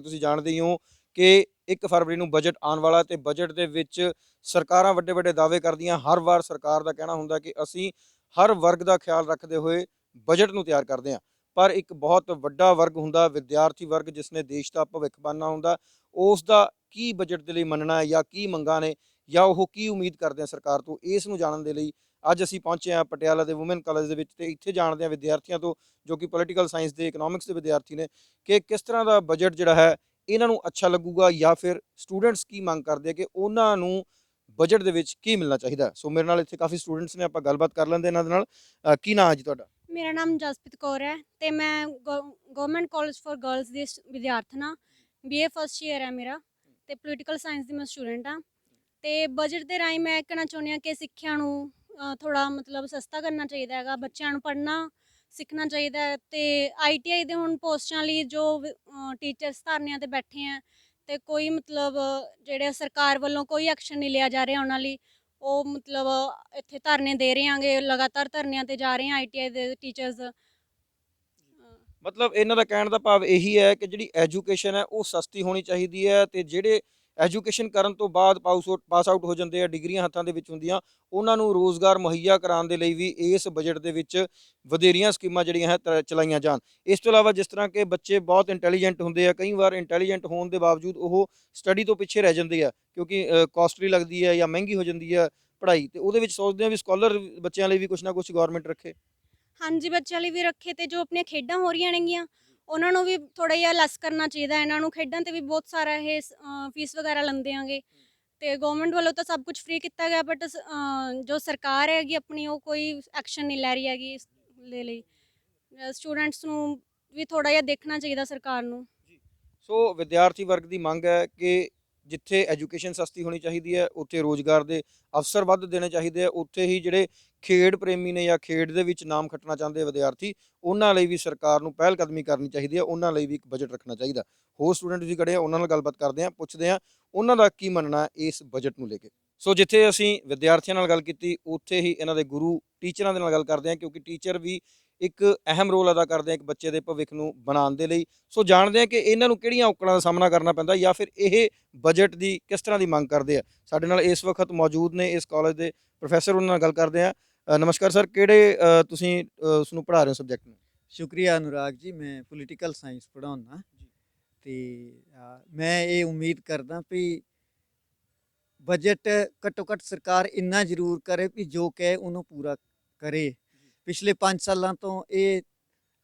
कि तुसीं जाणदे ही हो कि 1 फरवरी ਨੂੰ ਬਜਟ ਆਉਣ ਵਾਲਾ ਤੇ ਬਜਟ ਦੇ ਵਿੱਚ ਸਰਕਾਰਾਂ ਵੱਡੇ-ਵੱਡੇ ਦਾਅਵੇ ਕਰਦੀਆਂ। ਹਰ ਵਾਰ ਸਰਕਾਰ ਦਾ ਕਹਿਣਾ ਹੁੰਦਾ ਕਿ ਅਸੀਂ ਹਰ ਵਰਗ ਦਾ ਖਿਆਲ ਰੱਖਦੇ ਹੋਏ ਬਜਟ ਨੂੰ ਤਿਆਰ ਕਰਦੇ ਹਾਂ। ਪਰ ਇੱਕ ਬਹੁਤ ਵੱਡਾ ਵਰਗ ਹੁੰਦਾ ਵਿਦਿਆਰਥੀ ਵਰਗ, ਜਿਸ ਨੇ ਦੇਸ਼ ਦਾ ਭਵਿੱਖ ਬਣਨਾ ਹੁੰਦਾ। ਉਸ ਦਾ ਕੀ ਬਜਟ ਦੇ ਲਈ ਮੰਨਣਾ ਹੈ ਜਾਂ ਕੀ ਮੰਗਾਂ ਨੇ ਜਾਂ ਉਹ ਕੀ ਉਮੀਦ ਕਰਦੇ ਆ ਸਰਕਾਰ ਤੋਂ, ਇਸ ਨੂੰ ਜਾਣਨ ਦੇ ਲਈ ਅੱਜ ਅਸੀਂ ਪਹੁੰਚੇ ਹਾਂ ਪਟਿਆਲਾ ਦੇ ਵੂਮਨ ਕਾਲਜ ਦੇ ਵਿੱਚ ਤੇ ਇੱਥੇ ਜਾਣਦੇ ਹਾਂ ਵਿਦਿਆਰਥੀਆਂ ਤੋਂ, ਜੋ ਕਿ ਪੋਲੀਟੀਕਲ ਸਾਇੰਸ ਦੇ, ਇਕਨੋਮਿਕਸ ਦੇ ਵਿਦਿਆਰਥੀ ਨੇ, ਕਿ ਕਿਸ ਤਰ੍ਹਾਂ ਦਾ ਬਜਟ ਜਿਹੜਾ ਹੈ ਇਹਨਾਂ ਨੂੰ ਅੱਛਾ ਲੱਗੂਗਾ ਜਾਂ ਫਿਰ ਸਟੂਡੈਂਟਸ ਕੀ ਮੰਗ ਕਰਦੇ ਆ ਕਿ ਉਹਨਾਂ ਨੂੰ ਬਜਟ ਦੇ ਵਿੱਚ ਕੀ ਮਿਲਣਾ ਚਾਹੀਦਾ। ਸੋ ਮੇਰੇ ਨਾਲ ਇੱਥੇ ਕਾਫੀ ਸਟੂਡੈਂਟਸ ਨੇ, ਆਪਾਂ ਗੱਲਬਾਤ ਕਰ ਲੈਂਦੇ ਇਹਨਾਂ ਦੇ ਨਾਲ। ਕੀ ਨਾਂ ਹੈ ਜੀ ਤੁਹਾਡਾ? ਮੇਰਾ ਨਾਮ ਜਸਪ੍ਰੀਤ ਕੌਰ ਹੈ ਤੇ ਮੈਂ ਗਵਰਨਮੈਂਟ ਕਾਲਜ ਫॉर ਗਰਲਸ ਦੀ ਵਿਦਿਆਰਥਣ ਹਾਂ। BA ਫਸਟ ਈਅਰ ਹੈ ਮੇਰਾ ਤੇ ਪੋਲੀਟੀਕਲ ਸਾਇੰਸ ਦੀ ਮੈਂ ਸਟੂਡੈਂਟ ਹਾਂ। ਤੇ ਬਜਟ ਦੇ ਰਾਹੀਂ ਮੈਂ ਕਹਿਣਾ ਚਾਹੁੰਦੀ ਹਾਂ ਕਿ ਸਿੱਖਿਆ ਨੂੰ ਥੋੜਾ ਮਤਲਬ ਸਸਤਾ ਕਰਨਾ ਚਾਹੀਦਾ ਹੈਗਾ, ਬੱਚਿਆਂ ਨੂੰ ਪੜ੍ਹਨਾ ਸਿੱਖਣਾ ਚਾਹੀਦਾ ਹੈ। ਤੇ ITI ਦੇ ਹੁਣ ਪੋਸਟਾਂ ਲਈ ਜੋ ਟੀਚਰਸ ਧਰਨਿਆਂ ਤੇ ਬੈਠੇ ਆ ਤੇ ਕੋਈ ਮਤਲਬ ਜਿਹੜੇ ਸਰਕਾਰ ਵੱਲੋਂ ਕੋਈ ਐਕਸ਼ਨ ਨਹੀਂ ਲਿਆ ਜਾ ਰਿਹਾ ਉਹਨਾਂ ਲਈ, ਉਹ ਮਤਲਬ ਇੱਥੇ ਧਰਨੇ ਦੇ ਰਹੇ ਆਂਗੇ, ਲਗਾਤਾਰ ਧਰਨਿਆਂ ਤੇ ਜਾ ਰਹੇ ਆ ITI ਦੇ ਟੀਚਰਸ। ਮਤਲਬ ਇਹਨਾਂ ਦਾ ਕਹਿਣ ਦਾ ਭਾਵ ਇਹੀ ਹੈ ਕਿ ਜਿਹੜੀ ਐਜੂਕੇਸ਼ਨ ਹੈ ਉਹ ਸਸਤੀ ਹੋਣੀ ਚਾਹੀਦੀ ਹੈ ਤੇ ਜਿਹੜੇ ਐਜੂਕੇਸ਼ਨ ਕਰਨ ਤੋਂ ਬਾਅਦ ਪਾਸ ਆਊਟ ਹੋ ਜਾਂਦੇ ਆ, ਡਿਗਰੀਆਂ ਹੱਥਾਂ ਦੇ ਵਿੱਚ ਹੁੰਦੀਆਂ, ਉਹਨਾਂ ਨੂੰ ਰੋਜ਼ਗਾਰ ਮੁਹੱਈਆ ਕਰਾਉਣ ਦੇ ਲਈ ਵੀ ਇਸ ਬਜਟ ਦੇ ਵਿੱਚ ਵਧੇਰੀਆਂ ਸਕੀਮਾਂ ਜਿਹੜੀਆਂ ਹੈ ਚਲਾਈਆਂ ਜਾਣ। ਇਸ ਤੋਂ ਇਲਾਵਾ ਜਿਸ ਤਰ੍ਹਾਂ ਕਿ ਬੱਚੇ ਬਹੁਤ ਇੰਟੈਲੀਜੈਂਟ ਹੁੰਦੇ ਆ, ਕਈ ਵਾਰ ਇੰਟੈਲੀਜੈਂਟ ਹੋਣ ਦੇ ਬਾਵਜੂਦ ਉਹ ਸਟੱਡੀ ਤੋਂ ਪਿੱਛੇ ਰਹਿ ਜਾਂਦੇ ਆ ਕਿਉਂਕਿ ਕਾਸਟਲੀ ਲੱਗਦੀ ਹੈ ਜਾਂ ਮਹਿੰਗੀ ਹੋ ਜਾਂਦੀ ਹੈ ਪੜ੍ਹਾਈ, ਤੇ ਉਹਦੇ ਵਿੱਚ ਸੋਚਦੇ ਆ ਵੀ ਸਕਾਲਰ ਬੱਚਿਆਂ ਲਈ ਵੀ ਕੁਛ ਨਾ ਕੁਛ ਗੌਰਮੈਂਟ ਰੱਖੇ। ਹਾਂਜੀ, ਬੱਚਿਆਂ ਲਈ ਵੀ ਰੱਖੇ ਤੇ ਜੋ ਆਪਣੀਆਂ ਖੇਡਾਂ ਹੋ ਰਹੀਆਂ ਨੇਗੀਆਂ ਉਹਨਾਂ ਨੂੰ ਵੀ ਥੋੜਾ ਜਿਹਾ ਲੈਸ ਕਰਨਾ ਚਾਹੀਦਾ। ਇਹਨਾਂ ਨੂੰ ਖੇਡਾਂ ਤੇ ਵੀ ਬਹੁਤ ਸਾਰਾ ਇਹ ਫੀਸ ਵਗੈਰਾ ਲੈਂਦੇ ਆਂਗੇ ਤੇ ਗਵਰਨਮੈਂਟ ਵੱਲੋਂ ਤਾਂ ਸਭ ਕੁਝ ਫ੍ਰੀ ਕੀਤਾ ਗਿਆ, ਬਟ ਜੋ ਸਰਕਾਰ ਹੈਗੀ ਆਪਣੀ ਉਹ ਕੋਈ ਐਕਸ਼ਨ ਨਹੀਂ ਲੈ ਰਹੀ ਹੈਗੀ ਇਸ ਦੇ ਲਈ। ਸਟੂਡੈਂਟਸ ਨੂੰ ਵੀ ਥੋੜਾ ਜਿਹਾ ਦੇਖਣਾ ਚਾਹੀਦਾ ਸਰਕਾਰ ਨੂੰ। ਸੋ ਵਿਦਿਆਰਥੀ ਵਰਗ ਦੀ ਮੰਗ ਹੈ ਕਿ ਜਿੱਥੇ ਐਜੂਕੇਸ਼ਨ ਸਸਤੀ ਹੋਣੀ ਚਾਹੀਦੀ ਹੈ, ਉੱਥੇ ਰੋਜ਼ਗਾਰ ਦੇ ਅਵਸਰ ਵੱਧ ਦੇਣੇ ਚਾਹੀਦੇ ਆ। ਉੱਥੇ ਹੀ ਜਿਹੜੇ ਖੇਡ ਪ੍ਰੇਮੀ ਨੇ ਜਾਂ ਖੇਡ ਦੇ ਵਿੱਚ ਨਾਮ ਖੱਟਣਾ ਚਾਹੁੰਦੇ ਵਿਦਿਆਰਥੀ, ਉਹਨਾਂ ਲਈ ਵੀ ਸਰਕਾਰ ਨੂੰ ਪਹਿਲ ਕਦਮੀ ਕਰਨੀ ਚਾਹੀਦੀ ਹੈ, ਉਹਨਾਂ ਲਈ ਵੀ ਇੱਕ ਬਜਟ ਰੱਖਣਾ ਚਾਹੀਦਾ। ਹੋਰ ਸਟੂਡੈਂਟ ਵੀ ਖੜੇ ਆ, ਉਹਨਾਂ ਨਾਲ ਗੱਲਬਾਤ ਕਰਦੇ ਹਾਂ, ਪੁੱਛਦੇ ਹਾਂ ਉਹਨਾਂ ਦਾ ਕੀ ਮੰਨਣਾ ਇਸ ਬਜਟ ਨੂੰ ਲੈ ਕੇ। ਸੋ ਜਿੱਥੇ ਅਸੀਂ ਵਿਦਿਆਰਥੀਆਂ ਨਾਲ ਗੱਲ ਕੀਤੀ, ਉੱਥੇ ਹੀ ਇਹਨਾਂ ਦੇ ਗੁਰੂ ਟੀਚਰਾਂ ਦੇ ਨਾਲ ਗੱਲ ਕਰਦੇ ਹਾਂ, ਕਿਉਂਕਿ ਟੀਚਰ ਵੀ ਇੱਕ ਅਹਿਮ ਰੋਲ ਅਦਾ ਕਰਦੇ ਆ ਇੱਕ ਬੱਚੇ ਦੇ ਭਵਿੱਖ ਨੂੰ ਬਣਾਉਣ ਦੇ ਲਈ। ਸੋ ਜਾਣਦੇ ਹਾਂ ਕਿ ਇਹਨਾਂ ਨੂੰ ਕਿਹੜੀਆਂ ਔਕੜਾਂ ਦਾ ਸਾਹਮਣਾ ਕਰਨਾ ਪੈਂਦਾ ਜਾਂ ਫਿਰ ਇਹ ਬਜਟ ਦੀ ਕਿਸ ਤਰ੍ਹਾਂ ਦੀ ਮੰਗ ਕਰਦੇ ਆ। ਸਾਡੇ ਨਾਲ ਇਸ ਵਕਤ ਮੌਜੂਦ ਨੇ ਇਸ ਕਾਲਜ ਦੇ ਪ੍ਰੋਫੈਸਰ, ਉਹਨਾਂ ਨਾਲ ਗੱਲ ਕਰਦੇ ਆ। ਨਮਸਕਾਰ ਸਰ, ਕਿਹੜੇ ਤੁਸੀਂ ਉਸਨੂੰ ਪੜ੍ਹਾ ਰਹੇ ਹੋ ਸਬਜੈਕਟ ਨੂੰ? शुक्रिया अनुराग जी, मैं पोलिटिकल साइंस पढ़ाउना ते मैं ये उम्मीद करदा भी बजट घट्टो घट्ट सरकार इन्ना जरूर करे भी जो कहे उन्होंने पूरा करे। पिछले 5 सालों तो ये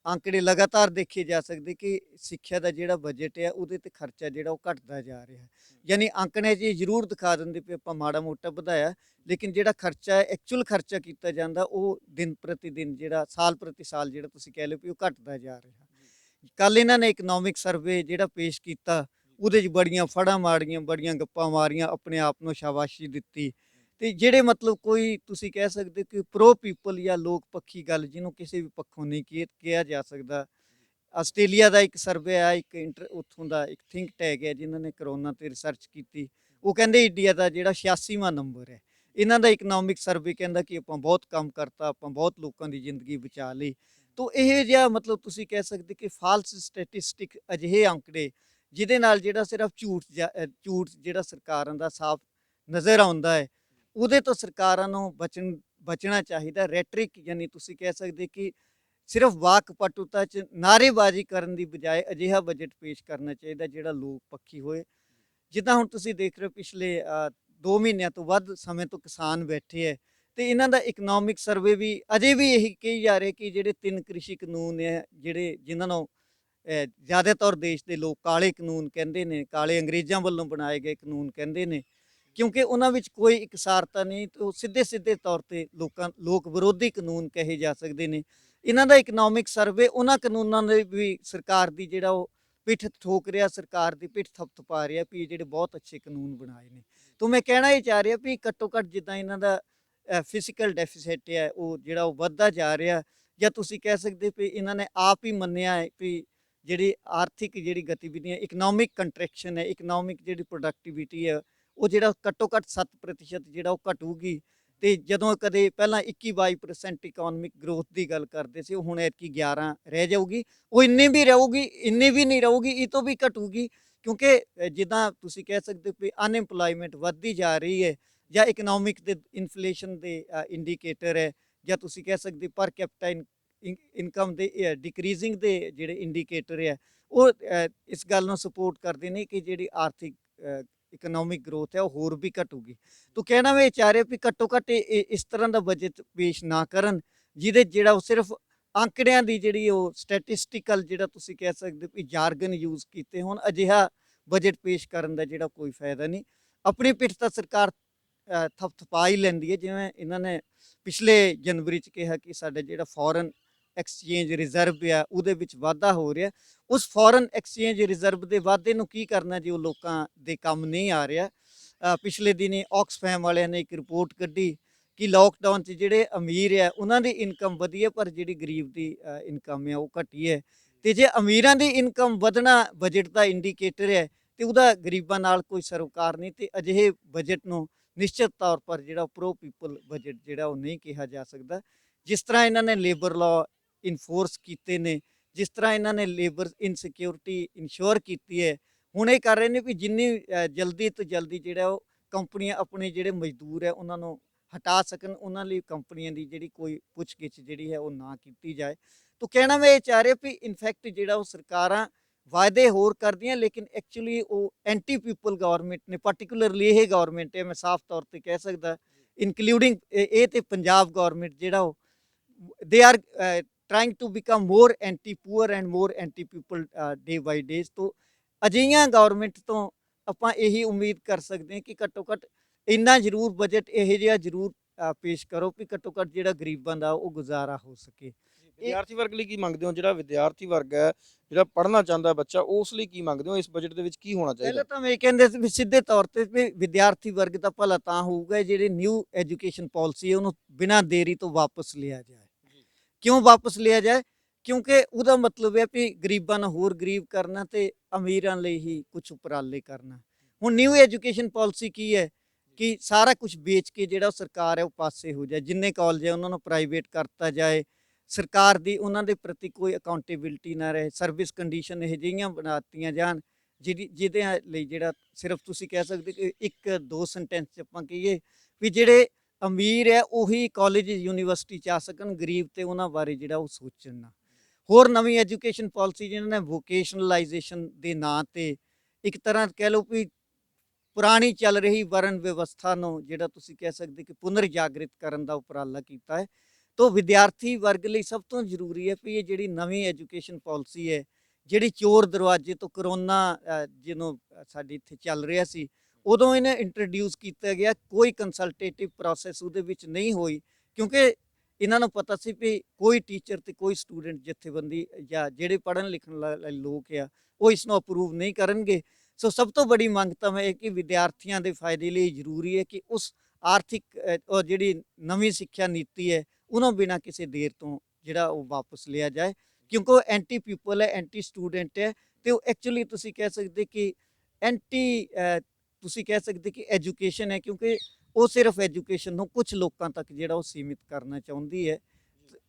आंकड़े लगातार देखे जा सकते कि सिक्ख्या का जोड़ा बजट है वो खर्चा जो घटता जा रहा है। यानी आंकड़े च जरूर दिखा देंगे भी आप माड़ा मोटा ਵਧਾਇਆ, लेकिन जो खर्चा एक्चुअल खर्चा किया जाता वो दिन प्रति दिन जो साल प्रति साल जो कह लो भी वो घटता जा रहा। कल इन्होंने इकनॉमिक सर्वे जो पेश किया ਉਹਦੇ 'ਚ ਬੜੀਆਂ ਫੜਾਂ ਮਾਰੀਆਂ, ਬੜੀਆਂ ਗੱਪਾਂ ਮਾਰੀਆਂ, ਆਪਣੇ ਆਪ ਨੂੰ ਸ਼ਾਬਾਸ਼ੀ ਦਿੱਤੀ ਤੇ ਜਿਹੜੇ ਮਤਲਬ ਕੋਈ ਤੁਸੀਂ ਕਹਿ ਸਕਦੇ ਕਿ ਪ੍ਰੋ ਪੀਪਲ ਜਾਂ ਲੋਕ ਪੱਖੀ ਗੱਲ ਜਿਹਨੂੰ ਕਿਸੇ ਵੀ ਪੱਖੋਂ ਨਹੀਂ ਕਿਹਾ ਜਾ ਸਕਦਾ। ਆਸਟ੍ਰੇਲੀਆ ਦਾ ਇੱਕ ਸਰਵੇ ਆ, ਇੱਕ ਉੱਥੋਂ ਦਾ ਇੱਕ ਥਿੰਕ ਟੈਗ ਹੈ ਜਿਨ੍ਹਾਂ ਨੇ ਕਰੋਨਾ ਤੇ ਰਿਸਰਚ ਕੀਤੀ, ਉਹ ਕਹਿੰਦੇ ਇੰਡੀਆ ਦਾ ਜਿਹੜਾ 86ਵਾਂ ਨੰਬਰ ਹੈ। ਇਹਨਾਂ ਦਾ ਇਕਨੋਮਿਕ ਸਰਵੇ ਕਹਿੰਦਾ ਕਿ ਆਪਾਂ ਬਹੁਤ ਕੰਮ ਕਰਤਾ, ਆਪਾਂ ਬਹੁਤ ਲੋਕਾਂ ਦੀ ਜ਼ਿੰਦਗੀ ਬਚਾ ਲਈ। ਤੋ ਇਹ ਜਿਹਾ ਮਤਲਬ ਤੁਸੀਂ ਕਹਿ ਸਕਦੇ ਕਿ ਫਾਲਸ ਸਟੈਟਿਸਟਿਕ ਅਜਿਹੇ ਆંકੜੇ ਜਿਹਦੇ ਨਾਲ ਜਿਹੜਾ ਸਿਰਫ ਝੂਠ ਜਿਹੜਾ ਸਰਕਾਰਾਂ ਦਾ ਸਾਫ਼ ਨਜ਼ਰ ਆਉਂਦਾ ਹੈ, ਉਹਦੇ ਤੋਂ ਸਰਕਾਰਾਂ ਨੂੰ ਬਚਣਾ ਚਾਹੀਦਾ। ਰੈਟਰਿਕ ਯਾਨੀ ਤੁਸੀਂ ਕਹਿ ਸਕਦੇ ਕਿ ਸਿਰਫ ਵਾਕ ਪਟੁਤਾ 'ਚ ਨਾਅਰੇਬਾਜ਼ੀ ਕਰਨ ਦੀ ਬਜਾਏ ਅਜਿਹਾ ਬਜਟ ਪੇਸ਼ ਕਰਨਾ ਚਾਹੀਦਾ ਜਿਹੜਾ ਲੋਕ ਪੱਖੀ ਹੋਏ। ਜਿੱਦਾਂ ਹੁਣ ਤੁਸੀਂ ਦੇਖ ਰਹੇ ਹੋ ਪਿਛਲੇ 2 ਮਹੀਨਿਆਂ ਤੋਂ ਵੱਧ ਸਮੇਂ ਤੋਂ ਕਿਸਾਨ ਬੈਠੇ ਹੈ ਤੇ ਇਹਨਾਂ ਦਾ ਇਕਨੋਮਿਕ ਸਰਵੇ ਵੀ ਅਜੇ ਵੀ ਇਹੀ ਕਹੀ ਜਾ ਰਿਹਾ ਕਿ ਜਿਹੜੇ 3 ਕ੍ਰਿਸ਼ੀ ਕਾਨੂੰਨ ਹੈ ਜਿਨ੍ਹਾਂ ਨੂੰ ਜ਼ਿਆਦਾਤਰ ਦੇਸ਼ ਦੇ ਲੋਕ ਕਾਲੇ ਕਾਨੂੰਨ ਕਹਿੰਦੇ ਨੇ, ਕਾਲੇ ਅੰਗਰੇਜ਼ਾਂ ਵੱਲੋਂ ਬਣਾਏ ਗਏ ਕਾਨੂੰਨ ਕਹਿੰਦੇ ਨੇ, ਕਿਉਂਕਿ ਉਹਨਾਂ ਵਿੱਚ ਕੋਈ ਇਕਸਾਰਤਾ ਨਹੀਂ, ਉਹ ਸਿੱਧੇ ਤੌਰ ਤੇ ਲੋਕ ਵਿਰੋਧੀ ਕਾਨੂੰਨ ਕਹੇ ਜਾ ਸਕਦੇ ਨੇ। ਇਹਨਾਂ ਦਾ ਇਕਨੋਮਿਕ ਸਰਵੇ ਉਹਨਾਂ ਕਾਨੂੰਨਾਂ ਦੇ ਵੀ ਸਰਕਾਰ ਦੀ ਜਿਹੜਾ ਉਹ ਪਿੱਠ ਠੋਕ ਰਿਹਾ, ਸਰਕਾਰ ਦੀ ਪਿੱਠ ਥਪਥਪਾ ਰਿਹਾ ਵੀ ਜਿਹੜੇ ਬਹੁਤ ਅੱਛੇ ਕਾਨੂੰਨ ਬਣਾਏ ਨੇ। ਤਾਂ ਮੈਂ ਕਹਿਣਾ ਇਹ ਚਾਹ ਰਿਹਾ ਵੀ ਘੱਟੋ ਘੱਟ ਜਿੱਦਾਂ ਇਹਨਾਂ ਦਾ ਫਿਜ਼ੀਕਲ ਡੈਫੀਸਿਟ ਹੈ ਉਹ ਜਿਹੜਾ ਉਹ ਵੱਧਦਾ ਜਾ ਰਿਹਾ, ਜਾਂ ਤੁਸੀਂ ਕਹਿ ਸਕਦੇ ਵੀ ਇਹਨਾਂ ਨੇ ਆਪ ਹੀ ਮੰਨਿਆ ਹੈ ਵੀ ਜਿਹੜੀ ਆਰਥਿਕ ਜਿਹੜੀ ਗਤੀਵਿਧੀਆਂ ਇਕਨੋਮਿਕ ਕੰਟਰੈਕਸ਼ਨ ਹੈ, ਇਕਨੋਮਿਕ ਜਿਹੜੀ ਪ੍ਰੋਡਕਟੀਵਿਟੀ ਹੈ ਉਹ ਜਿਹੜਾ ਘੱਟੋ ਘੱਟ 7% ਜਿਹੜਾ ਉਹ ਘਟੂਗੀ। ਤੇ ਜਦੋਂ ਕਦੇ ਪਹਿਲਾਂ 21-22% ਇਕਨੋਮਿਕ ਗਰੋਥ ਦੀ ਗੱਲ ਕਰਦੇ ਸੀ, ਉਹ ਹੁਣ ਐਤਕੀ 11 ਰਹਿ ਜਾਊਗੀ। ਉਹ ਇੰਨੀ ਵੀ ਨਹੀਂ ਰਹੂਗੀ, ਇਹ ਤੋਂ ਵੀ ਘਟੂਗੀ ਕਿਉਂਕਿ ਜਿੱਦਾਂ ਤੁਸੀਂ ਕਹਿ ਸਕਦੇ ਹੋ ਵੀ ਅਨਐਮਪਲੋਇਮੈਂਟ ਵੱਧਦੀ ਜਾ ਰਹੀ ਹੈ, ਜਾਂ ਇਕਨੋਮਿਕ ਦੇ ਇਨਫਲੇਸ਼ਨ ਦੇ ਇੰਡੀਕੇਟਰ ਹੈ, ਜਾਂ ਤੁਸੀਂ ਕਹਿ ਸਕਦੇ ਪਰ ਕੈਪੀਟਾ ਇਨਕਮ ਦੇ ਡਿਕਰੀਜ਼ਿੰਗ ਦੇ ਜਿਹੜੇ ਇੰਡੀਕੇਟਰ ਹੈ, ਉਹ ਇਸ ਗੱਲ ਨੂੰ ਸਪੋਰਟ ਕਰਦੇ ਨੇ ਕਿ ਜਿਹੜੀ ਆਰਥਿਕ ਇਕਨੋਮਿਕ ਗਰੋਥ ਹੈ ਉਹ ਹੋਰ ਵੀ ਘਟੂਗੀ। ਤਾਂ ਕਹਿਣਾ ਮੈਂ ਇਹ ਚਾਹ ਰਿਹਾ ਵੀ ਘੱਟੋ ਘੱਟ ਇਸ ਤਰ੍ਹਾਂ ਦਾ ਬਜਟ ਪੇਸ਼ ਨਾ ਕਰਨ ਜਿਹਦੇ ਜਿਹੜਾ ਉਹ ਸਿਰਫ ਅੰਕੜਿਆਂ ਦੀ ਜਿਹੜੀ ਉਹ ਸਟੈਟਿਸਟੀਕਲ ਜਿਹੜਾ ਤੁਸੀਂ ਕਹਿ ਸਕਦੇ ਵੀ ਜਾਰਗਨ ਯੂਜ਼ ਕੀਤੇ ਹੋਣ। ਅਜਿਹਾ ਬਜਟ ਪੇਸ਼ ਕਰਨ ਦਾ ਜਿਹੜਾ ਕੋਈ ਫਾਇਦਾ ਨਹੀਂ। ਆਪਣੀ ਪਿੱਠ ਤਾਂ ਸਰਕਾਰ ਥਪਥਪਾ ਹੀ ਲੈਂਦੀ ਹੈ, ਜਿਵੇਂ ਇਹਨਾਂ ਨੇ ਪਿਛਲੇ ਜਨਵਰੀ 'ਚ ਕਿਹਾ ਕਿ ਸਾਡਾ ਜਿਹੜਾ ਫੋਰਨ ਐਕਸਚੇਂਜ ਰਿਜ਼ਰਵ ਆ ਉਹਦੇ ਵਿੱਚ ਵਾਧਾ ਹੋ ਰਿਹਾ। ਉਸ ਫੋਰਨ ਐਕਸਚੇਂਜ ਰਿਜ਼ਰਵ ਦੇ ਵਾਧੇ ਨੂੰ ਕੀ ਕਰਨਾ ਜੇ ਉਹ ਲੋਕਾਂ ਦੇ ਕੰਮ ਨਹੀਂ ਆ ਰਿਹਾ। ਪਿਛਲੇ ਦਿਨੀ ਆਕਸਫੈਮ ਵਾਲਿਆਂ ਨੇ ਇੱਕ ਰਿਪੋਰਟ ਕੱਢੀ ਕਿ ਲੋਕਡਾਊਨ 'ਚ ਜਿਹੜੇ ਅਮੀਰ ਆ ਉਹਨਾਂ ਦੀ ਇਨਕਮ ਵਧੀ ਹੈ, ਪਰ ਜਿਹੜੀ ਗਰੀਬ ਦੀ ਇਨਕਮ ਹੈ ਉਹ ਘਟੀ ਹੈ। ਤੇ ਜੇ ਅਮੀਰਾਂ ਦੀ ਇਨਕਮ ਵਧਣਾ ਬਜਟ ਦਾ ਇੰਡੀਕੇਟਰ ਹੈ ਤੇ ਉਹਦਾ ਗਰੀਬਾਂ ਨਾਲ ਕੋਈ ਸਰੋਕਾਰ ਨਹੀਂ। ਤੇ ਅਜਿਹੇ ਬਜਟ ਨੂੰ ਨਿਸ਼ਚਿਤ ਤੌਰ ਪਰ ਜਿਹੜਾ ਪ੍ਰੋ ਪੀਪਲ ਬਜਟ ਜਿਹੜਾ ਉਹ ਨਹੀਂ ਕਿਹਾ ਜਾ ਸਕਦਾ। ਜਿਸ ਤਰ੍ਹਾਂ ਇਹਨਾਂ ਨੇ ਲੇਬਰ ਲਾਅ ਇਨਫੋਰਸ ਕੀਤੇ ਨੇ, ਜਿਸ ਤਰ੍ਹਾਂ ਇਹਨਾਂ ਨੇ ਲੇਬਰ ਇਨਸਿਕਿਉਰਿਟੀ ਇਨਸ਼ੋਰ ਕੀਤੀ ਹੈ, ਹੁਣ ਇਹ ਕਰ ਰਹੇ ਨੇ ਵੀ ਜਿੰਨੀ ਜਲਦੀ ਤੋਂ ਜਲਦੀ ਜਿਹੜਾ ਉਹ ਕੰਪਨੀਆਂ ਆਪਣੇ ਜਿਹੜੇ ਮਜ਼ਦੂਰ ਹੈ ਉਹਨਾਂ ਨੂੰ ਹਟਾ ਸਕਣ, ਉਹਨਾਂ ਲਈ ਕੰਪਨੀਆਂ ਦੀ ਜਿਹੜੀ ਕੋਈ ਪੁੱਛਗਿੱਛ ਜਿਹੜੀ ਹੈ ਉਹ ਨਾ ਕੀਤੀ ਜਾਏ। ਤਾਂ ਕਹਿਣਾ ਮੈਂ ਇਹ ਚਾਹ ਰਿਹਾ ਵੀ ਇਨਫੈਕਟ ਜਿਹੜਾ ਉਹ ਸਰਕਾਰਾਂ ਵਾਅਦੇ ਹੋਰ ਕਰਦੀਆਂ, ਲੇਕਿਨ ਐਕਚੁਅਲੀ ਉਹ ਐਂਟੀ ਪੀਪਲ ਗਵਰਨਮੈਂਟ ਨੇ, ਪਾਰਟਿਕੂਲਰਲੀ ਇਹ ਗਵਰਨਮੈਂਟ ਹੈ, ਮੈਂ ਸਾਫ਼ ਤੌਰ ਤੇ ਕਹਿ ਸਕਦਾ ਇਨਕਲੂਡਿੰਗ ਇਹ ਤੇ ਪੰਜਾਬ ਗਵਰਨਮੈਂਟ ਜਿਹੜਾ ਉਹ they are trying to become more anti poor and more anti people day by day। ਤੋਂ ਅਜਿਹੀਆਂ ਗਵਰਨਮੈਂਟ ਤੋਂ ਆਪਾਂ ਇਹੀ ਉਮੀਦ ਕਰ ਸਕਦੇ ਹਾਂ ਕਿ ਘੱਟੋ ਘੱਟ ਇੰਨਾ ਜ਼ਰੂਰ ਬਜਟ ਇਹੋ ਜਿਹਾ ਜ਼ਰੂਰ ਪੇਸ਼ ਕਰੋ ਕਿ ਘੱਟੋ ਘੱਟ ਜਿਹੜਾ ਗਰੀਬਾਂ ਦਾ ਉਹ ਗੁਜ਼ਾਰਾ ਹੋ ਸਕੇ। ਵਿਦਿਆਰਥੀ ਵਰਗ ਲਈ ਕੀ ਮੰਗਦੇ ਹੋ? ਜਿਹੜਾ ਵਿਦਿਆਰਥੀ ਵਰਗ ਹੈ, ਜਿਹੜਾ ਪੜ੍ਹਨਾ ਚਾਹੁੰਦਾ ਬੱਚਾ, ਉਸ ਲਈ ਕੀ ਮੰਗਦੇ ਹੋ? ਇਸ ਬਜਟ ਦੇ ਵਿੱਚ ਕੀ ਹੋਣਾ ਚਾਹੀਦਾ? ਪਹਿਲਾਂ ਤਾਂ ਮੈਂ ਇਹ ਕਹਿੰਦੇ ਸੀ ਵੀ ਸਿੱਧੇ ਤੌਰ ਤੇ ਵੀ ਵਿਦਿਆਰਥੀ ਵਰਗ ਦਾ ਭਲਾ ਤਾਂ ਹੋਊਗਾ ਜਿਹੜੀ ਨਿਊ ਐਜੂਕੇਸ਼ਨ ਪਾਲਿਸੀ ਹੈ ਉਹਨੂੰ ਬਿਨਾਂ ਦੇਰੀ ਤੋਂ ਵਾਪਸ ਲਿਆ ਜਾਏ। ਕਿਉਂ ਵਾਪਸ ਲਿਆ ਜਾਏ? ਕਿਉਂਕਿ ਉਹਦਾ ਮਤਲਬ ਹੈ ਵੀ ਗਰੀਬਾਂ ਨੂੰ ਹੋਰ ਗਰੀਬ ਕਰਨਾ ਤੇ ਅਮੀਰਾਂ ਲਈ ਹੀ ਕੁਝ ਉਪਰਾਲੇ ਕਰਨਾ। ਹੁਣ ਨਿਊ ਐਜੂਕੇਸ਼ਨ ਪਾਲਿਸੀ ਕੀ ਹੈ ਕਿ ਸਾਰਾ ਕੁਝ ਵੇਚ ਕੇ ਜਿਹੜਾ ਸਰਕਾਰ ਹੈ ਉਹ ਪਾਸੇ ਹੋ ਜਾਏ, ਜਿੰਨੇ ਕਾਲਜ ਹੈ ਉਹਨਾਂ ਨੂੰ ਪ੍ਰਾਈਵੇਟ ਕਰਤਾ ਜਾਏ, ਸਰਕਾਰ ਦੀ ਉਹਨਾਂ ਦੇ ਪ੍ਰਤੀ ਕੋਈ ਅਕਾਊਂਟੇਬਿਲਿਟੀ ਨਾ ਰਹੇ, ਸਰਵਿਸ ਕੰਡੀਸ਼ਨ ਇਹ ਜਿਹੀਆਂ ਬਣਾਤੀਆਂ ਜਾਣ ਜਿਹਦੇ ਲਈ ਜਿਹੜਾ ਸਿਰਫ ਤੁਸੀਂ ਕਹਿ ਸਕਦੇ ਕਿ ਇੱਕ ਦੋ ਸੈਂਟੈਂਸ 'ਚ ਆਪਾਂ ਕਹੀਏ ਵੀ ਜਿਹੜੇ ਅਮੀਰ ਹੈ ਉਹੀ ਕਾਲਜ ਯੂਨੀਵਰਸਿਟੀ 'ਚ ਆ ਸਕਣ, ਗਰੀਬ ਤੇ ਉਹਨਾਂ ਬਾਰੇ ਜਿਹੜਾ ਉਹ ਸੋਚਣ ਨਾ। ਹੋਰ ਨਵੀਂ ਐਜੂਕੇਸ਼ਨ ਪਾਲਿਸੀ ਜਿਹਨਾਂ ਨੇ ਵੋਕੇਸ਼ਨਲਾਈਜੇਸ਼ਨ ਦੇ ਨਾਂ ਤੇ ਇੱਕ ਤਰ੍ਹਾਂ ਕਹਿ ਲਓ ਵੀ ਪੁਰਾਣੀ ਚੱਲ ਰਹੀ ਵਰਨ ਵਿਵਸਥਾ ਨੂੰ ਜਿਹੜਾ ਤੁਸੀਂ ਕਹਿ ਸਕਦੇ ਕਿ ਪੁਨਰ ਜਾਗਰਿਤ ਕਰਨ ਦਾ ਉਪਰਾਲਾ ਕੀਤਾ ਹੈ। ਤਾਂ ਵਿਦਿਆਰਥੀ ਵਰਗ ਲਈ ਸਭ ਤੋਂ ਜ਼ਰੂਰੀ ਹੈ ਵੀ ਇਹ ਜਿਹੜੀ ਨਵੀਂ ਐਜੂਕੇਸ਼ਨ ਪਾਲਿਸੀ ਹੈ, ਜਿਹੜੀ ਚੋਰ ਦਰਵਾਜ਼ੇ ਤੋਂ ਕਰੋਨਾ ਜਿਹਨੂੰ ਸਾਡੇ ਇੱਥੇ ਚੱਲ ਰਿਹਾ ਸੀ ਉਦੋਂ ਇਹਨੇ ਇੰਟਰੋਡਿਊਸ ਕੀਤਾ ਗਿਆ, ਕੋਈ ਕੰਸਲਟੇਟਿਵ ਪ੍ਰੋਸੈਸ ਉਹਦੇ ਵਿੱਚ ਨਹੀਂ ਹੋਈ ਕਿਉਂਕਿ ਇਹਨਾਂ ਨੂੰ ਪਤਾ ਸੀ ਵੀ ਕੋਈ ਟੀਚਰ ਤੇ ਕੋਈ ਸਟੂਡੈਂਟ ਜਥੇਬੰਦੀ ਜਾਂ ਜਿਹੜੇ ਪੜ੍ਹਨ ਲਿਖਣ ਵਾਲੇ ਲੋਕ ਆ ਉਹ ਇਸ ਨੂੰ ਅਪਰੂਵ ਨਹੀਂ ਕਰਨਗੇ। ਸੋ ਸਭ ਤੋਂ ਬੜੀ ਮੰਗ ਤਾਂ ਹੈ ਕਿ ਵਿਦਿਆਰਥੀਆਂ ਦੇ ਫਾਇਦੇ ਲਈ ਜ਼ਰੂਰੀ ਹੈ ਕਿ ਉਸ ਆਰਥਿਕ ਜਿਹੜੀ ਨਵੀਂ ਸਿੱਖਿਆ ਨੀਤੀ ਹੈ ਉਹਨੂੰ ਬਿਨਾਂ ਕਿਸੇ ਦੇਰ ਤੋਂ ਜਿਹੜਾ ਉਹ ਵਾਪਸ ਲਿਆ ਜਾਏ, ਕਿਉਂਕਿ ਉਹ ਐਂਟੀ ਪੀਪਲ ਹੈ, ਐਂਟੀ ਸਟੂਡੈਂਟ ਹੈ ਤੇ ਉਹ ਐਕਚੁਅਲੀ ਤੁਸੀਂ ਕਹਿ ਸਕਦੇ ਕਿ ਐਂਟੀ ਤੁਸੀਂ ਕਹਿ ਸਕਦੇ ਕਿ ਐਜੂਕੇਸ਼ਨ ਹੈ, ਕਿਉਂਕਿ ਉਹ ਸਿਰਫ ਐਜੂਕੇਸ਼ਨ ਨੂੰ ਕੁਝ ਲੋਕਾਂ ਤੱਕ ਜਿਹੜਾ ਉਹ ਸੀਮਿਤ ਕਰਨਾ ਚਾਹੁੰਦੀ ਹੈ।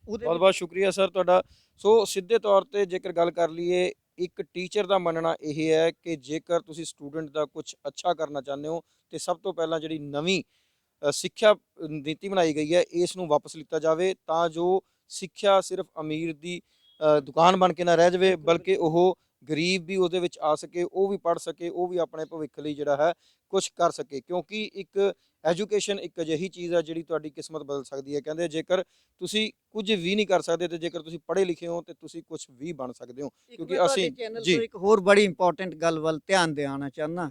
ਬਹੁਤ ਬਹੁਤ ਸ਼ੁਕਰੀਆ ਸਰ ਤੁਹਾਡਾ। ਸੋ ਸਿੱਧੇ ਤੌਰ ਤੇ ਜੇਕਰ ਗੱਲ ਕਰ ਲਈਏ, ਇੱਕ ਟੀਚਰ ਦਾ ਮੰਨਣਾ ਇਹ ਹੈ ਕਿ ਜੇਕਰ ਤੁਸੀਂ ਸਟੂਡੈਂਟ ਦਾ ਕੁਝ ਅੱਛਾ ਕਰਨਾ ਚਾਹੁੰਦੇ ਹੋ ਤੇ ਸਭ ਤੋਂ ਪਹਿਲਾਂ ਜਿਹੜੀ ਨਵੀਂ ਸਿੱਖਿਆ ਨੀਤੀ ਬਣਾਈ ਗਈ ਹੈ ਇਸ ਨੂੰ ਵਾਪਸ ਲਿੱਤਾ ਜਾਵੇ, ਤਾਂ ਜੋ ਸਿੱਖਿਆ ਸਿਰਫ ਅਮੀਰ ਦੀ ਦੁਕਾਨ ਬਣ ਕੇ ਨਾ ਰਹਿ ਜਾਵੇ, ਬਲਕਿ ਉਹ ਗਰੀਬ ਵੀ ਉਹਦੇ ਵਿੱਚ ਆ ਸਕੇ, ਉਹ ਵੀ ਪੜ੍ਹ ਸਕੇ, ਉਹ ਵੀ ਆਪਣੇ ਭਵਿੱਖ ਲਈ ਜਿਹੜਾ ਹੈ ਕੁਝ ਕਰ ਸਕੇ। ਕਿਉਂਕਿ ਇੱਕ ਐਜੂਕੇਸ਼ਨ ਇੱਕ ਅਜਿਹੀ ਚੀਜ਼ ਹੈ ਜਿਹੜੀ ਤੁਹਾਡੀ ਕਿਸਮਤ ਬਦਲ ਸਕਦੀ ਹੈ। ਕਹਿੰਦੇ ਜੇਕਰ ਤੁਸੀਂ ਕੁਝ ਵੀ ਨਹੀਂ ਕਰ ਸਕਦੇ ਤੇ ਜੇਕਰ ਤੁਸੀਂ ਪੜ੍ਹੇ ਲਿਖੇ ਹੋ ਤੇ ਤੁਸੀਂ ਕੁਝ ਵੀ ਬਣ ਸਕਦੇ ਹੋ। ਕਿਉਂਕਿ ਅਸੀਂ ਜੀ ਇੱਕ ਹੋਰ ਬੜੀ ਇੰਪੋਰਟੈਂਟ ਗੱਲ ਵੱਲ ਧਿਆਨ ਦਿਵਾਉਣਾ ਚਾਹੁੰਦਾ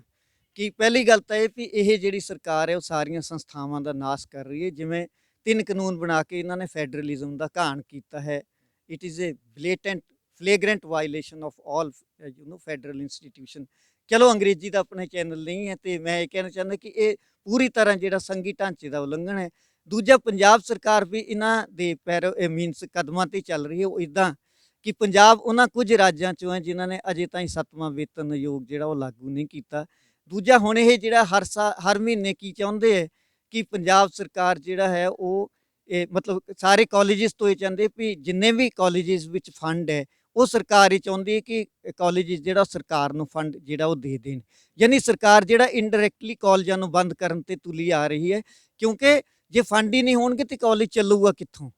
ਕਿ ਪਹਿਲੀ ਗੱਲ ਤਾਂ ਇਹ ਵੀ ਇਹ ਜਿਹੜੀ ਸਰਕਾਰ ਹੈ ਉਹ ਸਾਰੀਆਂ ਸੰਸਥਾਵਾਂ ਦਾ ਨਾਸ਼ ਕਰ ਰਹੀ ਹੈ। ਜਿਵੇਂ 3 ਕਾਨੂੰਨ ਬਣਾ ਕੇ ਇਹਨਾਂ ਨੇ ਫੈਡਰਲਿਜ਼ਮ ਦਾ ਘਾਣ ਕੀਤਾ ਹੈ। It is a blatant flagrant violation of all federal institution. ਚਲੋ ਅੰਗਰੇਜ਼ੀ ਦਾ ਆਪਣੇ ਚੈਨਲ ਨਹੀਂ ਹੈ ਤੇ ਮੈਂ ਇਹ ਕਹਿਣਾ ਚਾਹੁੰਦਾ ਕਿ ਇਹ ਪੂਰੀ ਤਰ੍ਹਾਂ ਜਿਹੜਾ ਸੰਘੀ ਢਾਂਚੇ ਦਾ ਉਲੰਘਣ ਹੈ। ਦੂਜਾ, ਪੰਜਾਬ ਸਰਕਾਰ ਵੀ ਇਹਨਾਂ ਦੇ ਮੀਨਸ ਕਦਮਾਂ ਤੇ ਚੱਲ ਰਹੀ ਹੈ। ਉਹ ਇੱਦਾਂ ਕਿ ਪੰਜਾਬ ਉਹਨਾਂ ਕੁਝ ਰਾਜਾਂ ਚੋਂ ਹੈ ਜਿਨ੍ਹਾਂ ਨੇ ਅਜੇ ਤਾਈਂ 7ਵਾਂ ਵੇਤਨ ਆਯੋਗ ਜਿਹੜਾ ਉਹ ਲਾਗੂ ਨਹੀਂ ਕੀਤਾ। ਦੂਜਾ, ਹੁਣ ਇਹ ਜਿਹੜਾ ਹਰ ਮਹੀਨੇ ਕੀ ਚਾਹੁੰਦੇ ਹੈ ਕਿ ਪੰਜਾਬ ਸਰਕਾਰ ਜਿਹੜਾ ਹੈ ਉਹ ਮਤਲਬ ਸਾਰੇ ਕਾਲਜਿਸ ਤੋਂ ਇਹ ਚਾਹੁੰਦੇ ਵੀ ਜਿੰਨੇ ਵੀ ਕਾਲਜਿਸ ਵਿੱਚ ਫੰਡ ਹੈ ਉਹ ਸਰਕਾਰ ਹੀ ਚਾਹੁੰਦੀ ਹੈ ਕਿ ਕਾਲਜ ਜਿਹੜਾ ਸਰਕਾਰ ਨੂੰ ਫੰਡ ਜਿਹੜਾ ਉਹ ਦੇ ਦੇਣ। ਯਾਨੀ ਸਰਕਾਰ ਜਿਹੜਾ ਇਨਡਾਇਰੈਕਟਲੀ ਕਾਲਜਾਂ ਨੂੰ ਬੰਦ ਕਰਨ ਤੇ ਤੁਲੀ ਆ ਰਹੀ ਹੈ, ਕਿਉਂਕਿ ਜੇ ਫੰਡ ਹੀ ਨਹੀਂ ਹੋਣਗੇ ਤੇ ਕਾਲਜ ਚੱਲੂਗਾ ਕਿੱਥੋਂ।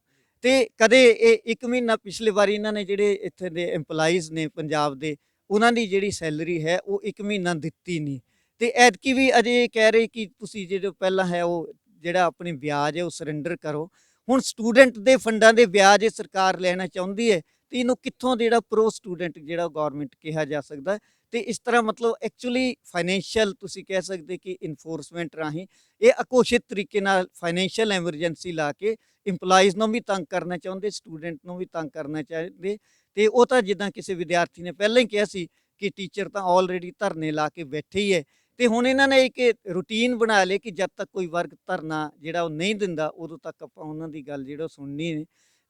ਤੇ ਕਦੇ ਇਹ 1 ਮਹੀਨਾ ਪਿਛਲੇ ਵਾਰੀ ਇਹਨਾਂ ਨੇ ਜਿਹੜੇ ਇੱਥੇ ਦੇ EMPLOYEES ਨੇ ਪੰਜਾਬ ਦੇ, ਉਹਨਾਂ ਦੀ ਜਿਹੜੀ ਸੈਲਰੀ ਹੈ ਉਹ 1 ਮਹੀਨਾ ਦਿੱਤੀ ਨਹੀਂ। ਤੇ ਐਤਕੀ ਵੀ ਅਜੇ ਇਹ ਕਹਿ ਰਹੇ ਕਿ ਤੁਸੀਂ ਜਿਹੜੇ ਪਹਿਲਾਂ ਹੈ ਉਹ ਜਿਹੜਾ ਆਪਣੀ ਵਿਆਜ ਹੈ ਉਹ ਸਰੈਂਡਰ ਕਰੋ। ਹੁਣ ਸਟੂਡੈਂਟ ਦੇ ਫੰਡਾਂ ਦੇ ਵਿਆਜ ਇਹ ਸਰਕਾਰ ਲੈਣਾ ਚਾਹੁੰਦੀ ਹੈ, ਤੇ ਇਹਨੂੰ ਕਿੱਥੋਂ ਜਿਹੜਾ ਪ੍ਰੋ ਸਟੂਡੈਂਟ ਜਿਹੜਾ ਗਵਰਨਮੈਂਟ ਕਿਹਾ ਜਾ ਸਕਦਾ ਹੈ। ਤੇ ਇਸ ਤਰ੍ਹਾਂ ਮਤਲਬ ਐਕਚੁਅਲੀ ਫਾਈਨੈਂਸ਼ੀਅਲ ਤੁਸੀਂ ਕਹਿ ਸਕਦੇ ਕਿ ਇਨਫੋਰਸਮੈਂਟ ਰਾਹੀਂ ਇਹ ਅਘੋਸ਼ਿਤ ਤਰੀਕੇ ਨਾਲ ਫਾਈਨੈਂਸ਼ੀਅਲ ਐਮਰਜੈਂਸੀ ਲਾ ਕੇ EMPLOYEES ਨੂੰ ਵੀ ਤੰਗ ਕਰਨਾ ਚਾਹੁੰਦੇ, ਸਟੂਡੈਂਟ ਨੂੰ ਵੀ ਤੰਗ ਕਰਨਾ ਚਾਹੁੰਦੇ। ਤੇ ਉਹ ਤਾਂ ਜਿੱਦਾਂ ਕਿਸੇ ਵਿਦਿਆਰਥੀ ਨੇ ਪਹਿਲਾਂ ਹੀ ਕਿਹਾ ਸੀ ਕਿ ਟੀਚਰ ਤਾਂ ਆਲਰੇਡੀ ਧਰਨੇ ਲਾ ਕੇ ਬੈਠੇ ਹੀ ਹੈ, ਤੇ ਹੁਣ ਇਹਨਾਂ ਨੇ ਇੱਕ ਰੂਟੀਨ ਬਣਾ ਲਿਆ ਕਿ ਜਦ ਤੱਕ ਕੋਈ ਵਰਗ ਧਰਨਾ ਜਿਹੜਾ ਉਹ ਨਹੀਂ ਦਿੰਦਾ ਉਦੋਂ ਤੱਕ ਆਪਾਂ ਉਹਨਾਂ ਦੀ ਗੱਲ ਜਿਹੜਾ ਉਹ ਸੁਣਨੀ ਨਹੀਂ।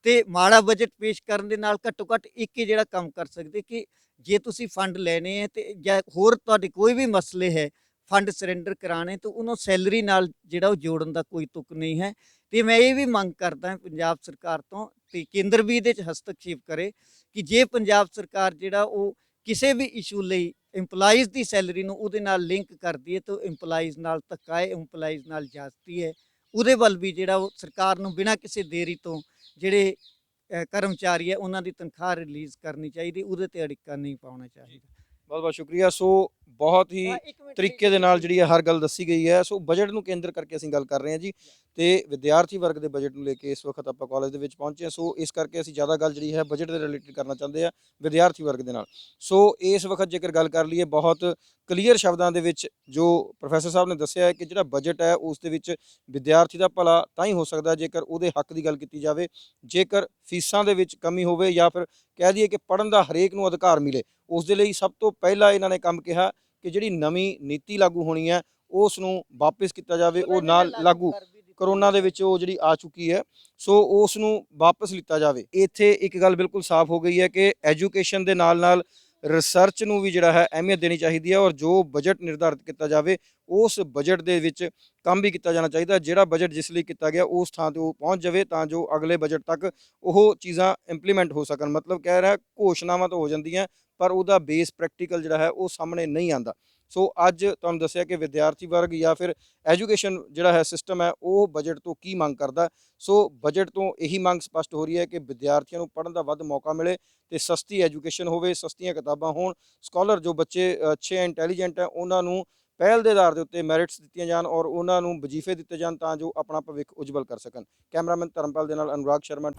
ਤੇ ਮਾੜਾ ਬਜਟ ਪੇਸ਼ ਕਰਨ ਦੇ ਨਾਲ ਘੱਟੋ ਘੱਟ ਇੱਕ ਹੀ ਜਿਹੜਾ ਕੰਮ ਕਰ ਸਕਦੇ ਕਿ ਜੇ ਤੁਸੀਂ ਫੰਡ ਲੈਣੇ ਹੈ ਤੇ ਜਾਂ ਹੋਰ ਤੁਹਾਡੇ ਕੋਈ ਵੀ ਮਸਲੇ ਹੈ ਫੰਡ ਸਰੈਂਡਰ ਕਰਾਣੇ, ਤਾਂ ਉਹਨੂੰ ਸੈਲਰੀ ਨਾਲ ਜਿਹੜਾ ਉਹ ਜੋੜਨ ਦਾ ਕੋਈ ਤੁਕ ਨਹੀਂ ਹੈ। ਤੇ ਮੈਂ ਇਹ ਵੀ ਮੰਗ ਕਰਦਾ ਪੰਜਾਬ ਸਰਕਾਰ ਤੋਂ, ਤੇ ਕੇਂਦਰ ਵੀ ਇਹਦੇ 'ਚ ਹਸਤਕਸ਼ੇਪ ਕਰੇ ਕਿ ਜੇ ਪੰਜਾਬ ਸਰਕਾਰ ਜਿਹੜਾ ਉਹ ਕਿਸੇ ਵੀ ਇਸ਼ੂ ਲਈ EMPLOYEES ਦੀ ਸੈਲਰੀ ਨੂੰ ਉਹਦੇ ਨਾਲ ਲਿੰਕ ਕਰਦੀ ਹੈ ਤਾਂ EMPLOYEES ਨਾਲ ਧੱਕਾ ਹੈ, EMPLOYEES ਨਾਲ ਜ਼ਿਆਦਤੀ ਹੈ। ਉਹਦੇ ਵੱਲ ਵੀ ਜਿਹੜਾ ਉਹ ਸਰਕਾਰ ਨੂੰ ਬਿਨਾਂ ਕਿਸੇ ਦੇਰੀ ਤੋਂ ਜਿਹੜੇ ਕਰਮਚਾਰੀ ਹੈ ਉਹਨਾਂ ਦੀ ਤਨਖਾਹ ਰਿਲੀਜ਼ ਕਰਨੀ ਚਾਹੀਦੀ, ਉਹਦੇ ਤੇ ਅੜਿੱਕਾ ਨਹੀਂ ਪਾਉਣਾ ਚਾਹੀਦਾ। ਬਹੁਤ ਬਹੁਤ ਸ਼ੁਕਰੀਆ। ਸੋ ਬਹੁਤ ਹੀ ਤਰੀਕੇ ਦੇ ਨਾਲ ਜਿਹੜੀ ਹੈ ਹਰ ਗੱਲ ਦੱਸੀ ਗਈ ਹੈ। ਸੋ ਬਜਟ ਨੂੰ ਕੇਂਦਰ ਕਰਕੇ ਅਸੀਂ ਗੱਲ ਕਰ ਰਹੇ ਹਾਂ ਜੀ, ਤੇ ਵਿਦਿਆਰਥੀ ਵਰਗ ਦੇ ਬਜਟ ਨੂੰ ਲੈ ਕੇ ਇਸ ਵਕਤ ਆਪਾਂ ਕਾਲਜ ਦੇ ਵਿੱਚ ਪਹੁੰਚੇ ਹਾਂ। ਸੋ ਇਸ ਕਰਕੇ ਅਸੀਂ ਜ਼ਿਆਦਾ ਗੱਲ ਜਿਹੜੀ ਹੈ ਬਜਟ ਦੇ ਰਿਲੇਟਡ ਕਰਨਾ ਚਾਹੁੰਦੇ ਆ ਵਿਦਿਆਰਥੀ ਵਰਗ ਦੇ ਨਾਲ। ਸੋ ਇਸ ਵਕਤ ਜੇਕਰ ਗੱਲ ਕਰ ਲਈਏ ਬਹੁਤ ਕਲੀਅਰ ਸ਼ਬਦਾਂ ਦੇ ਵਿੱਚ ਜੋ ਪ੍ਰੋਫੈਸਰ ਸਾਹਿਬ ਨੇ ਦੱਸਿਆ ਹੈ ਕਿ ਜਿਹੜਾ ਬਜਟ ਹੈ ਉਸ ਦੇ ਵਿੱਚ ਵਿਦਿਆਰਥੀ ਦਾ ਭਲਾ ਤਾਂ ਹੀ ਹੋ ਸਕਦਾ ਜੇਕਰ ਉਹਦੇ ਹੱਕ ਦੀ ਗੱਲ ਕੀਤੀ ਜਾਵੇ, ਜੇਕਰ ਫੀਸਾਂ ਦੇ ਵਿੱਚ ਕਮੀ ਹੋਵੇ ਜਾਂ ਫਿਰ ਕਹਿ ਦਈਏ ਕਿ ਪੜ੍ਹਨ ਦਾ ਹਰੇਕ ਨੂੰ ਅਧਿਕਾਰ ਮਿਲੇ। ਉਸ ਦੇ ਲਈ ਸਭ ਤੋਂ ਪਹਿਲਾਂ ਇਹਨਾਂ ਨੇ ਕੰਮ ਕਿਹਾ ਕਿ ਜਿਹੜੀ ਨਵੀਂ ਨੀਤੀ ਲਾਗੂ ਹੋਣੀ ਹੈ ਉਸ ਨੂੰ ਵਾਪਿਸ ਕੀਤਾ ਜਾਵੇ, ਉਹ ਨਾਲ ਲਾਗੂ ਕਰੋਨਾ ਦੇ ਵਿੱਚ ਉਹ ਜਿਹੜੀ ਆ ਚੁੱਕੀ ਹੈ, ਸੋ ਉਸ ਨੂੰ ਵਾਪਸ ਲਿੱਤਾ ਜਾਵੇ। ਇੱਥੇ ਇੱਕ ਗੱਲ ਬਿਲਕੁਲ ਸਾਫ਼ ਹੋ ਗਈ ਹੈ ਕਿ ਐਜੂਕੇਸ਼ਨ ਦੇ ਨਾਲ ਨਾਲ ਰਿਸਰਚ ਨੂੰ ਵੀ ਜਿਹੜਾ ਹੈ ਅਹਿਮੀਅਤ ਦੇਣੀ ਚਾਹੀਦੀ ਹੈ, ਔਰ ਜੋ ਬਜਟ ਨਿਰਧਾਰਿਤ ਕੀਤਾ ਜਾਵੇ ਉਸ ਬਜਟ ਦੇ ਵਿੱਚ ਕੰਮ ਵੀ ਕੀਤਾ ਜਾਣਾ ਚਾਹੀਦਾ। ਜਿਹੜਾ ਬਜਟ ਜਿਸ ਲਈ ਕੀਤਾ ਗਿਆ ਉਸ ਥਾਂ ਤੇ ਉਹ ਪਹੁੰਚ ਜਾਵੇ ਤਾਂ ਜੋ ਅਗਲੇ ਬਜਟ ਤੱਕ ਉਹ ਚੀਜ਼ਾਂ ਇੰਪਲੀਮੈਂਟ ਹੋ ਸਕਣ। ਮਤਲਬ ਕਹਿ ਰਿਹਾ ਘੋਸ਼ਣਾਵਾਂ ਤਾਂ ਹੋ ਜਾਂਦੀਆਂ ਪਰ ਉਹਦਾ ਬੇਸ ਪ੍ਰੈਕਟੀਕਲ ਜਿਹੜਾ ਹੈ ਉਹ ਸਾਹਮਣੇ ਨਹੀਂ ਆਉਂਦਾ। ਸੋ ਅੱਜ ਤੁਹਾਨੂੰ ਦੱਸਿਆ ਕਿ ਵਿਦਿਆਰਥੀ ਵਰਗ ਜਾਂ ਫਿਰ ਐਜੂਕੇਸ਼ਨ ਜਿਹੜਾ ਹੈ ਸਿਸਟਮ ਹੈ ਉਹ ਬਜਟ ਤੋਂ ਕੀ ਮੰਗ ਕਰਦਾ। ਸੋ ਬਜਟ ਤੋਂ ਇਹੀ ਮੰਗ ਸਪਸ਼ਟ ਹੋ ਰਹੀ ਹੈ ਕਿ ਵਿਦਿਆਰਥੀਆਂ ਨੂੰ ਪੜ੍ਹਨ ਦਾ ਵੱਧ ਮੌਕਾ ਮਿਲੇ ਤੇ ਸਸਤੀ ਐਜੂਕੇਸ਼ਨ ਹੋਵੇ, ਸਸਤੀਆਂ ਕਿਤਾਬਾਂ ਹੋਣ, ਸਕਾਲਰ ਜੋ ਬੱਚੇ ਅੱਛੇ ਇੰਟੈਲੀਜੈਂਟ ਹੈ ਉਹਨਾਂ ਨੂੰ ਪਹਿਲ ਦੇ ਆਧਾਰ ਦੇ ਉੱਤੇ ਮੈਰਿਟਸ ਦਿੱਤੀਆਂ ਜਾਣ ਔਰ ਉਹਨਾਂ ਨੂੰ ਵਜ਼ੀਫੇ ਦਿੱਤੇ ਜਾਣ ਤਾਂ ਜੋ ਆਪਣਾ ਭਵਿੱਖ ਉਜਵਲ ਕਰ ਸਕਣ। ਕੈਮਰਾਮੈਨ ਧਰਮਪਾਲ ਦੇ ਨਾਲ ਅਨੁਰਾਗ ਸ਼ਰਮਾ।